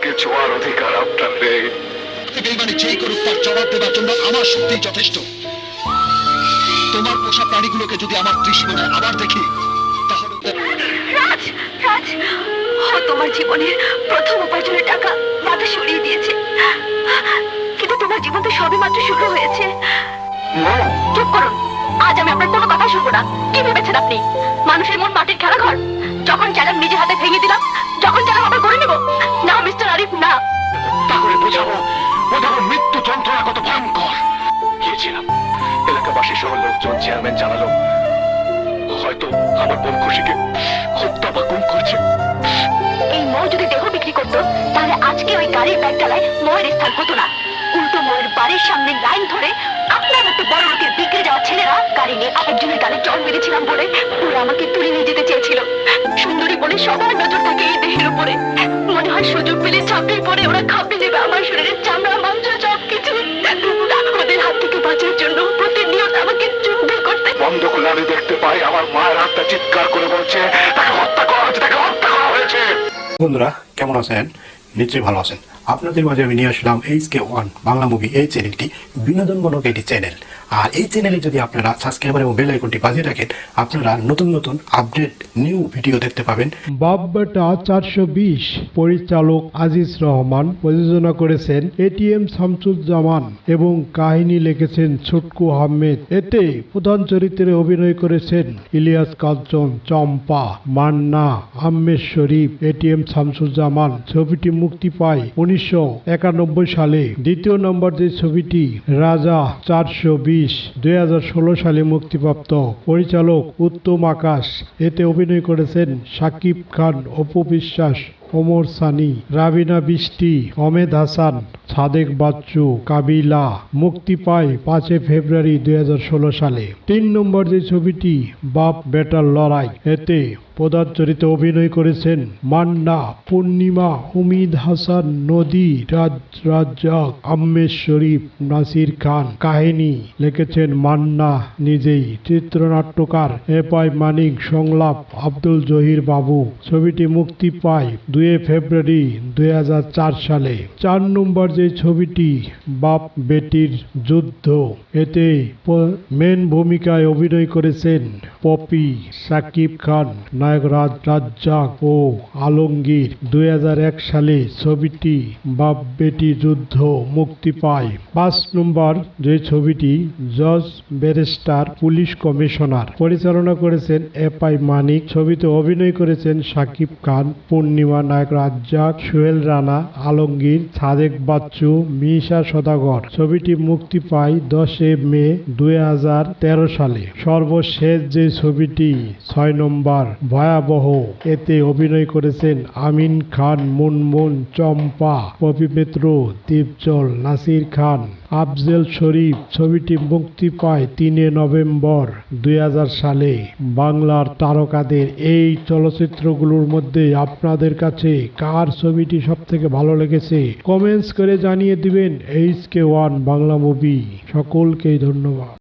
আমাকে ছোঁয়ার অধিকার আপনার নেই। বেইমানি যেই করুক তার জবাব দেওয়ার জন্য আমার শক্তিই যথেষ্ট। তোমার পোষা প্রাণীগুলোকে যদি আমার ত্রিশূলে আবার দেখি তাহলে রাজ, রাজ, ও তোমার জীবনের প্রথম উপার্জনের টাকা মাথা সরিয়ে দিয়েছে, কিন্তু তোমার জীবন তো সবে মাত্র শুরু হয়েছে। চুপ করুন, আজ আমি আপনার কোনো কথা শুনবো না। কি ভেবেছেন আপনি মানুষের মন মাটির খেলাঘর? যখন চাইলাম নিজের হাতে ভেঙে দিলাম, যখন চাইলাম আবার করে নেব। না মিস্টার আরিফ, না। তাহলে বোঝাবো মৃত্যু যন্ত্রণা কত ভয়ঙ্কর। গিয়েছিলাম, এলাকাবাসী সহ লোকজন, চেয়ারম্যান জানালো হয়তো আমার বোন খুশিকে হত্যা বা গুম করছে। এই মৌ যদি দেহ বিক্রি করতো তাহলে আজকে ওই গাড়ির ব্যাগ ডালায় ময়ের স্থান হতো না। উল্টো ময়ের বাড়ির সামনে লাইন ধরে আপনার মতো বড় লোকের বিক্রি যাওয়া ছেলেরা গাড়ি নিয়ে আরেকজনের গাড়ি জল মেরেছিলাম বলে ওরা আমাকে তুলে নিয়ে যেতে চেয়েছিল। সুন্দরী বলে সবার নজর থাকে এই দেহের উপরে। মনে হয় সুযোগ পেলে চাপড়ে পরে ওরা খাপে নেবে আমার শরীরের চামড়া, মাংস, সবকিছু। ওদের হাত থেকে বাঁচার জন্য প্রতিনিয়ত আমাকে যুদ্ধ করতে। বন্ধ করলে আমি দেখতে পাই আমার মায়ের হাতটা চিৎকার করে বলছে তাকে হত্যা করা হয়েছে, তাকে হত্যা করা হয়েছে। বন্ধুরা কেমন আছেন? নিশ্চয়ই ভালো আছেন। আপনাদের মাঝে আমি নিয়ে আসলাম HK1 বাংলা মুভি। এই চ্যানেলটি বিনোদনমূলক একটি চ্যানেল, আর এই চ্যানেলে যদি আপনারা সাবস্ক্রাইবার এবং বেল আইকনটি বাজিয়ে রাখেন আপনারা নতুন নতুন আপডেট নিউ ভিডিও দেখতে পাবেন। বাপ বেটা 420 পরিচালক আজিজ রহমান, প্রযোজনা করেছেন ATM শামসুজ্জামান এবং কাহিনী লিখেছেন ছুটকু আহমেদ। এতে প্রধান চরিত্রে অভিনয় করেছেন ইলিয়াস কাঞ্চন, চম্পা, মান্না, আহমেদ শরীফ, ATM শামসুজ্জামান। ছবিটি মুক্তি পায় 1991 সালে। দ্বিতীয় নম্বর যে ছবিটি রাজা 420 2016 সালে মুক্তিপ্রাপ্ত। পরিচালক উত্তম আকাশ। এতে অভিনয় করেছেন শাকিব খান, অপু বিশ্বাস, ওমর সানি, রাবিনা বৃষ্টি, অমেদ হাসান, সাদেক বাচ্চু, কাবিলা। মুক্তি পায় 5 ফেব্রুয়ারি 2016 সালে। 3 নম্বর যে ছবিটি বাপ বেটার লড়াই। এতে প্রধান চরিত্রে অভিনয় করেছেন মান্না, পূর্ণিমা, উমিদ হাসান, নদী, রাজ্জাক, আহমেদ শরীফ, নাসির খান। কাহিনী লিখেছেন মান্না নিজেই, চিত্রনাট্যকার FI মানিক, সংলাপ আব্দুল জহির বাবু। ছবিটি মুক্তি পায় 2 ফেব্রুয়ারি 2004 সালে। 4 নম্বর যে ছবিটি বাপ বেটির যুদ্ধ। এতে মেন ভূমিকায় অভিনয় করেছেন পপি, শাকিব খান, নায়ক রাজ্জাক ও আলমগীর। 2001 সালে ছবিটি বাপ বেটি যুদ্ধ মুক্তি পায়। 5 নম্বর যে ছবিটি জজ ব্যারিস্টার পুলিশ কমিশনার। পরিচালনা করেছেন FI মানিক। ছবিতে অভিনয় করেছেন শাকিব খান, পূর্ণিমা, নায়ক রাজ্জাক, সোহেল রানা, আলমগীর, সাদেক বাচ্চু, মিশা সদাগর। ছবিটি মুক্তি পায় 10 মে 2013 সালে। সর্বশেষ যে ছবিটি 6 নম্বর ভয়াবহ। এতে অভিনয় করেছেন আমিন খান, মুনমুন, চম্পা, পপি মিত্র, দীপজল, নাসির খান, আফজল শরীফ। ছবিটি মুক্তি পায় 3 নভেম্বর 2000 সালে। বাংলার তারকাদের এই চলচ্চিত্রগুলোর মধ্যে আপনাদের কাছে কার ছবিটি সব থেকে ভালো লেগেছে কমেন্টস করে জানিয়ে দিবেন। HK1 Bangla movie. সকলকেই ধন্যবাদ।